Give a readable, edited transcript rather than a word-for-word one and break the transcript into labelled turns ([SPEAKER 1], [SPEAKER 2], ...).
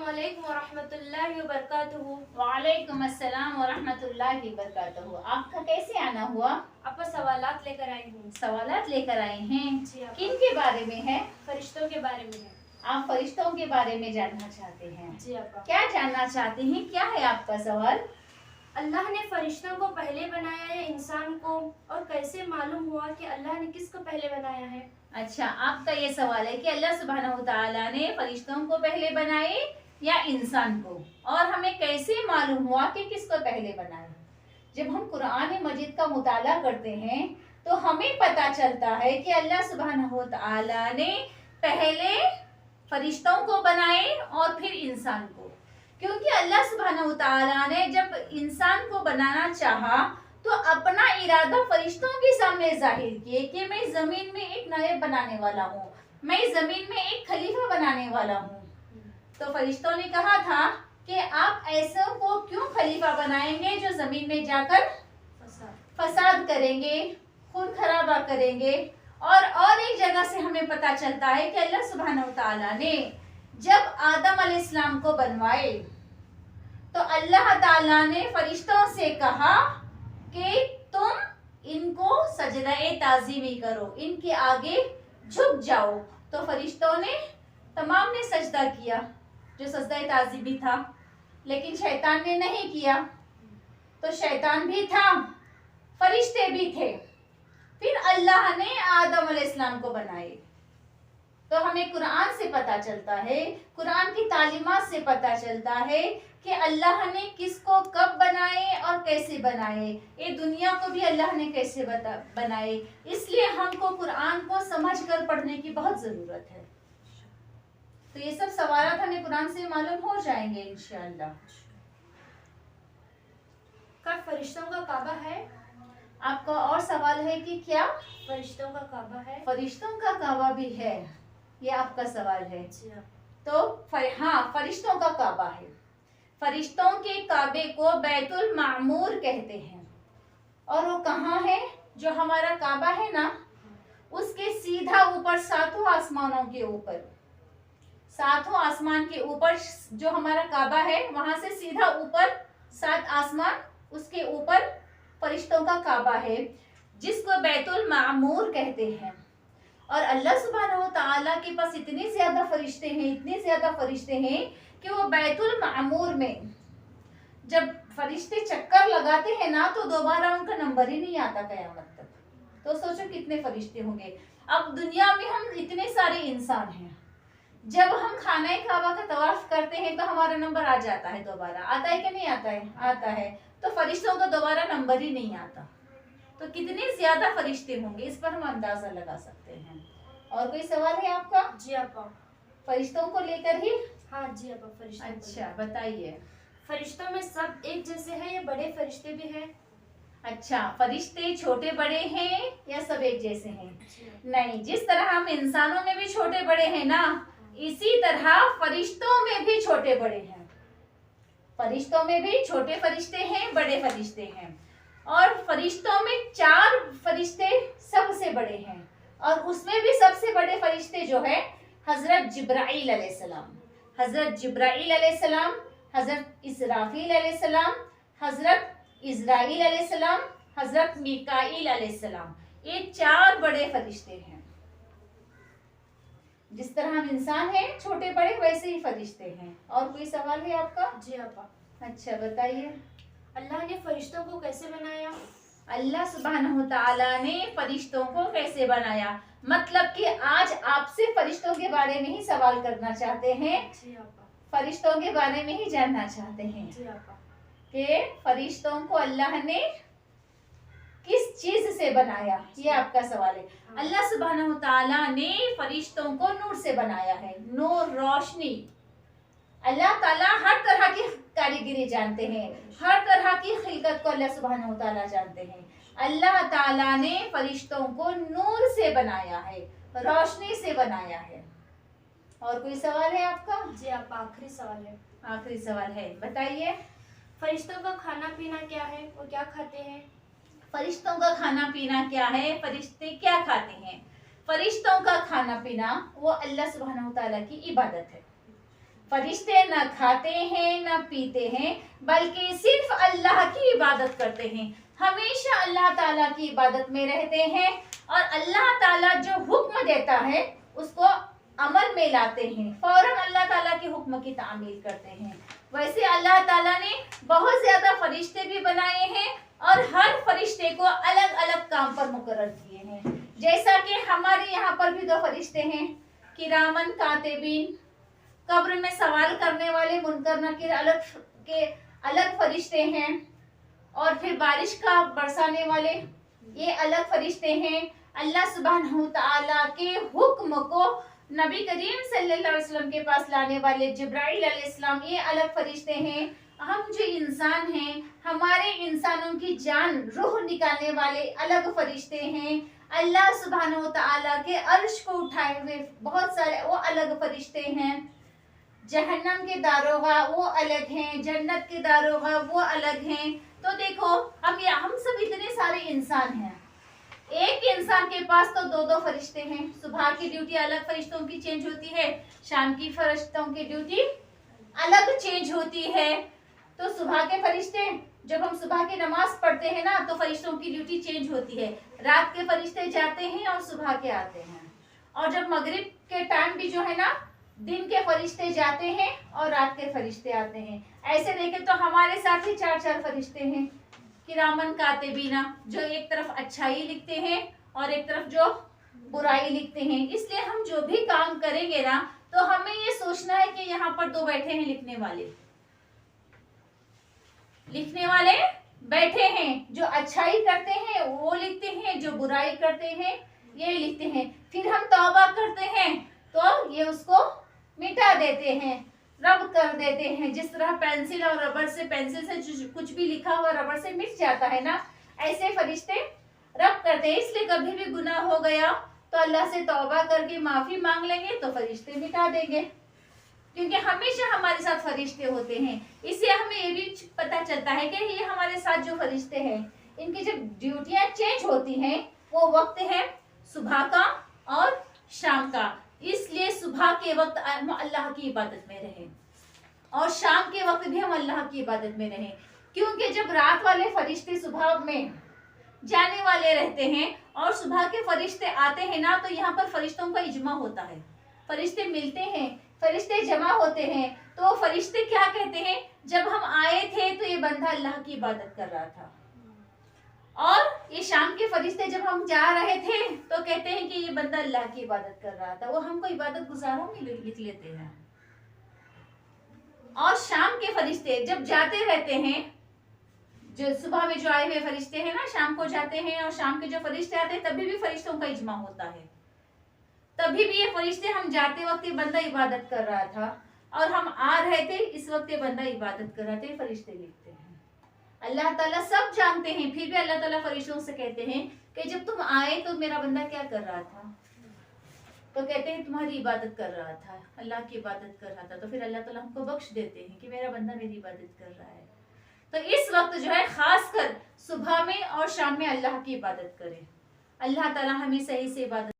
[SPEAKER 1] अस्सलामुअलैकुम वरहमतुल्लाहि वबरकातुहू।
[SPEAKER 2] वालेकुम अस्सलाम वरहमतुल्लाहि वबरकातुहू। आपका कैसे आना हुआ?
[SPEAKER 1] आपका सवालात लेकर आई हूँ।
[SPEAKER 2] सवालात लेकर आए हैं?
[SPEAKER 1] जी आपा।
[SPEAKER 2] किन के बारे में है?
[SPEAKER 1] फरिश्तों के बारे में है।
[SPEAKER 2] आप फरिश्तों के बारे में जानना चाहते हैं?
[SPEAKER 1] जी आपा।
[SPEAKER 2] क्या जानना चाहते हैं? क्या है आपका सवाल?
[SPEAKER 1] अल्लाह ने फरिश्तों को पहले बनाया या इंसान को, और कैसे मालूम हुआ कि अल्लाह ने किसको पहले बनाया है?
[SPEAKER 2] अच्छा, आपका ये सवाल है कि अल्लाह सुब्हानहू तआला ने फरिश्तों को पहले बनाए या इंसान को, और हमें कैसे मालूम हुआ कि किसको पहले बनाया? जब हम कुरान मजीद का मुताला करते हैं तो हमें पता चलता है कि अल्लाह सुब्हानहू तआला ने पहले फरिश्तों को बनाए और फिर इंसान को, क्योंकि अल्लाह सुब्हानहू तआला ने जब इंसान को बनाना चाहा तो अपना इरादा फरिश्तों के सामने जाहिर किए कि मैं जमीन में एक नायब बनाने वाला हूँ, मैं जमीन में एक खलीफा बनाने वाला हूँ। तो फरिश्तों ने कहा था कि आप ऐसे को क्यों खलीफा बनाएंगे जो जमीन में जाकर फसाद करेंगे, खून खराबा करेंगे। और एक जगह से हमें पता चलता है कि अल्लाह सुब्हानहू तआला ने जब आदम अलैहिस्सलाम को बनवाए तो अल्लाह ताला ने फरिश्तों से कहा कि तुम इनको सजदाए ताज़ीमी करो, इनके आगे झुक जाओ। तो फरिश्तों ने तमाम ने सजदा किया, जो सजदाए ताज़ीमी था, लेकिन शैतान ने नहीं किया। तो शैतान भी था, फरिश्ते भी थे। फिर अल्लाह ने आदम अलैहिस्सलाम को बनाए। तो हमें कुरान से पता चलता है, कुरान की तालीमात से पता चलता है कि अल्लाह ने किसको कब बनाए और कैसे बनाए, ये दुनिया को भी अल्लाह ने कैसे बनाए। इसलिए हमको कुरान को समझकर पढ़ने की बहुत जरूरत है। तो ये सब सवालात हमें कुरान से मालूम हो जाएंगे इंशाअल्लाह।
[SPEAKER 1] क्या फरिश्तों का काबा है?
[SPEAKER 2] आपका और सवाल है कि क्या
[SPEAKER 1] फरिश्तों का काबा है?
[SPEAKER 2] फरिश्तों का काबा भी है, ये आपका सवाल है।
[SPEAKER 1] जी हाँ।
[SPEAKER 2] तो हाँ, फरिश्तों का काबा है। फरिश्तों के काबे को बैतुल मामूर कहते हैं। और वो कहाँ है? जो हमारा काबा है ना, उसके सीधा ऊपर सातों आसमानों के ऊपर, सातों आसमान के ऊपर जो हमारा काबा है, वहां से सीधा ऊपर 7 आसमान, उसके ऊपर फरिश्तों का काबा है, जिसको बैतुल मामूर कहते हैं। और अल्लाह सुब्हानहू तआला के पास इतने ज्यादा फरिश्ते हैं, इतने ज्यादा फरिश्ते हैं कि वो बैतुल मामूर में जब फरिश्ते चक्कर लगाते हैं ना, तो दोबारा उनका नंबर ही नहीं आता कयामत तक। तो सोचो कितने फरिश्ते होंगे। अब दुनिया में हम इतने सारे इंसान हैं, जब हम खाना काबा का तवाफ करते हैं तो हमारा नंबर आ जाता है, दोबारा आता है कि नहीं आता है? आता है। तो फरिश्तों का दोबारा नंबर ही नहीं आता। तो कितने ज्यादा फरिश्ते होंगे, इस पर हम अंदाजा लगा सकते हैं। और कोई सवाल है आपका?
[SPEAKER 1] जी आपा।
[SPEAKER 2] फरिश्तों को लेकर ही?
[SPEAKER 1] हाँ जी आपा, फरिश्तों को
[SPEAKER 2] अच्छा, बताइए।
[SPEAKER 1] फरिश्तों में सब एक जैसे हैं या बड़े फरिश्ते भी हैं?
[SPEAKER 2] अच्छा, फरिश्ते छोटे बड़े हैं या सब एक जैसे हैं? नहीं, जिस तरह हम इंसानों में भी छोटे बड़े हैं ना, इसी तरह फरिश्तों में भी छोटे बड़े हैं। फरिश्तों में भी छोटे फरिश्ते हैं, बड़े फरिश्ते हैं। और फरिश्तों में 4 फरिश्ते सबसे बड़े हैं, और उसमें भी सबसे बड़े फरिश्ते जो है हजरत जिब्राइल अलैहिस्सलाम, हजरत जिब्राइल अलैहिस्सलाम, हजरत इसराफील अलैहिस्सलाम, हजरत इजराइल अलैहिस्सलाम, हजरत मीकाईल अलैहिस्सलाम, ये 4 बड़े फरिश्ते हैं। जिस तरह हम इंसान हैं छोटे बड़े, वैसे ही फरिश्ते हैं। और कोई सवाल है आपका?
[SPEAKER 1] जी आपा।
[SPEAKER 2] अच्छा, बताइए।
[SPEAKER 1] अल्लाह ने फरिश्तों को कैसे बनाया?
[SPEAKER 2] अल्लाह सुब्हानहू तआला ने फरिश्तों को कैसे बनाया, मतलब कि आज आपसे फरिश्तों के बारे में ही सवाल करना चाहते हैं।
[SPEAKER 1] जी आपा।
[SPEAKER 2] फरिश्तों के बारे में ही जानना चाहते हैं
[SPEAKER 1] जी आपा।
[SPEAKER 2] कि फरिश्तों को अल्लाह ने किस चीज से बनाया, ये आपका सवाल है। अल्लाह सुब्हानहू तआला ने फरिश्तों को नूर से बनाया है, नूर, रोशनी। अल्लाह ताला हर तरह की कारीगरी जानते हैं, हर तरह की खिलकत को अल्लाह सुब्हानहू तआला जानते हैं। अल्लाह ताला ने फरिश्तों को नूर से बनाया है, रोशनी से बनाया है। और कोई सवाल है आपका?
[SPEAKER 1] जी आपा, आखिरी सवाल है।
[SPEAKER 2] आखिरी सवाल है, बताइए।
[SPEAKER 1] फरिश्तों का खाना पीना क्या है, वो क्या खाते हैं?
[SPEAKER 2] फरिश्तों का खाना पीना क्या है, फरिश्ते क्या खाते हैं? फरिश्तों का खाना पीना वो अल्लाह सुब्हानहू तआला की इबादत है। फरिश्ते न खाते हैं न पीते हैं, बल्कि सिर्फ अल्लाह की इबादत करते हैं। हमेशा अल्लाह ताला की इबादत में रहते हैं और अल्लाह ताला जो हुक्म देता है उसको अमल में लाते हैं, फौरन अल्लाह ताला के हुक्म की तामील करते हैं। वैसे अल्लाह ताला ने बहुत ज्यादा फरिश्ते भी बनाए हैं और हर फरिश्ते को अलग अलग काम पर मुकर्रर किए हैं। जैसा कि हमारे यहाँ पर भी 2 फरिश्ते हैं, किरामन कातिबीन, कब्र में सवाल करने वाले मुनकर नकीर अलग फरिश्ते हैं, और फिर बारिश का बरसाने वाले ये अलग फरिश्ते हैं। अल्लाह सुब्हानहू तआला के हुक्म को नबी करीम सल्लल्लाहु अलैहि वसल्लम के पास लाने वाले जिब्राइल अलैहिस्सलाम ये अलग फरिश्ते हैं। हम जो इंसान हैं, हमारे इंसानों की जान रूह निकालने वाले अलग फरिश्ते हैं। अल्लाह सुब्हानहू तआला के अर्श को उठाए हुए बहुत सारे वो अलग फरिश्ते हैं। जहन्नम के दारोगा वो अलग हैं, जन्नत के दारोगा वो अलग हैं। तो देखो हम सब इतने सारे इंसान हैं, एक इंसान के पास तो 2-2 फरिश्ते हैं। सुबह की ड्यूटी अलग फरिश्तों की चेंज होती है, शाम की फरिश्तों की ड्यूटी अलग चेंज होती है। तो सुबह के फरिश्ते, जब हम सुबह की नमाज पढ़ते हैं ना, तो फरिश्तों की ड्यूटी चेंज होती है। रात के फरिश्ते जाते हैं और सुबह के आते हैं। और जब मगरिब के टाइम भी जो है ना, दिन के फरिश्ते जाते हैं और रात के फरिश्ते आते हैं। ऐसे देखें तो हमारे साथ ही 4-4 फरिश्ते हैं, किरामन कातिबीना, जो एक तरफ अच्छाई लिखते हैं और एक तरफ जो बुराई लिखते हैं। इसलिए हम जो भी काम करेंगे ना, तो हमें ये सोचना है कि यहाँ पर 2 बैठे हैं लिखने वाले बैठे हैं, जो अच्छाई करते हैं वो लिखते हैं, जो बुराई करते हैं ये लिखते हैं। फिर हम तौबा करते हैं तो ये उसको मिटा देते हैं, रब कर देते हैं। जिस तरह पेंसिल और रबर से, पेंसिल से कुछ भी लिखा हुआ रबर से मिट जाता है ना, ऐसे फरिश्ते रब करते हैं। इसलिए कभी भी गुनाह हो गया तो अल्लाह से तौबा करके माफी मांग लेंगे तो फरिश्ते मिटा देंगे, क्योंकि हमेशा हमारे साथ फरिश्ते होते हैं। इससे हमें ये भी पता चलता है कि ये हमारे साथ जो फरिश्ते हैं, इनकी जब ड्यूटियां चेंज होती हैं, वो वक्त है सुबह का और शाम का। इसलिए सुबह के वक्त हम अल्लाह की इबादत में रहें और शाम के वक्त भी हम अल्लाह की इबादत में रहें, क्योंकि जब रात वाले फरिश्ते सुबह में जाने वाले रहते हैं और सुबह के फरिश्ते आते हैं ना, तो यहाँ पर फरिश्तों का इजमा होता है, फरिश्ते मिलते हैं, फरिश्ते जमा होते हैं। तो फरिश्ते क्या कहते हैं, जब हम आए थे तो ये बंदा अल्लाह की इबादत कर रहा था, और ये शाम के फरिश्ते जब हम जा रहे थे तो कहते हैं कि ये बंदा अल्लाह की इबादत कर रहा था। वो हमको इबादत गुजारों में लिख लेते हैं। और शाम के फरिश्ते जब जाते रहते हैं, जो सुबह में जो आए हुए फरिश्ते हैं ना, शाम को जाते हैं, और शाम के जो फरिश्ते आते हैं तभी भी फरिश्तों का इजमा होता है। तभी भी ये फरिश्ते, हम जाते वक्त ये बंदा इबादत कर रहा था और हम आ रहे थे इस वक्त ये बंदा इबादत कर रहा था, फरिश्ते लिखते हैं। अल्लाह ताला सब जानते हैं, फिर भी अल्लाह ताला फरिश्तों से कहते हैं कि जब तुम आए तो मेरा बंदा क्या कर रहा था, तो कहते हैं तुम्हारी इबादत कर रहा था, अल्लाह की इबादत कर रहा था। तो फिर अल्लाह ताला हमको बख्श देते हैं कि मेरा बंदा मेरी इबादत कर रहा है। तो इस वक्त जो है खास कर सुबह में और शाम में अल्लाह की इबादत करें। अल्लाह ताला हमें सही से इबादत